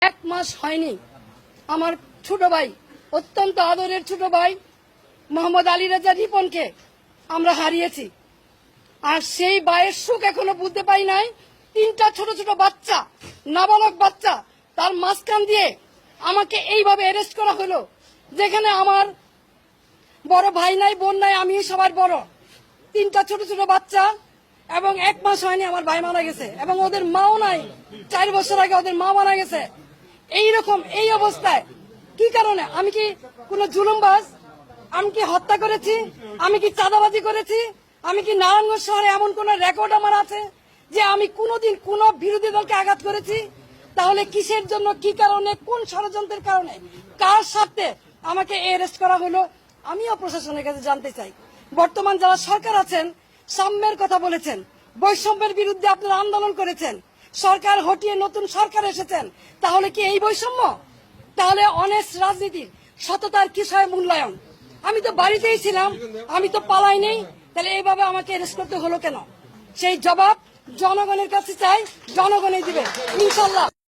এক মাস হয়নি আমার ছোট ভাই, অত্যন্ত আদরের ছোট ভাই মোহাম্মদ আলী রাজা রিপনকে আমরা হারিয়েছি। আর সেই ভাইয়ের সুখ এখনো বুঝতে পারি নাই। তিনটা ছোট ছোট বাচ্চা, নাবালক বাচ্চা, তার মাঝখান দিয়ে আমাকে এইভাবে অ্যারেস্ট করা হলো, যেখানে আমার বড় ভাই নাই, বোন নাই, আমি সবার বড়। তিনটা ছোট ছোট বাচ্চা, এবং এক মাস হয়নি আমার ভাই মারা গেছে, এবং ওদের মাও নাই। 4 বছর আগে ওদের মা মারা গেছে। এইরকম এই অবস্থায় কি কারণে? আমি কি কোন জুলুমবাজ? আমি কি হত্যা করেছি? আমি কি চাঁদাবাজি করেছি? আমি কি নারায়ণগঞ্জ শহরে এমন কোন রেকর্ড আমার আছে যে আমি কোনদিন কোন বিরোধী দলকে আঘাত করেছি? তাহলে কিসের জন্য, কি কারণে, কোন ষড়যন্ত্রের কারণে, কার স্বার্থে আমাকে অ্যারেস্ট করা হলো? আমিও প্রশাসনের কাছে জানতে চাই। বর্তমান যারা সরকার আছেন, সাম্যের কথা বলেছেন, বৈষম্যের বিরুদ্ধে আপনারা আন্দোলন করেছেন, সরকার হটিয়ে নতুন সরকার এসেছেন, তাহলে কি এই বৈষম্য? তাহলে অনেস্ট রাজনীতির সততার কিসের মূল্যায়ন? আমি তো বাড়িতেই ছিলাম, আমি তো পালাই নেই, তাহলে এইভাবে আমাকে অ্যারেস্ট করতে হলো কেন? সেই জবাব জনগণের কাছে চাই, জনগণই দিবে ইনশাল্লাহ।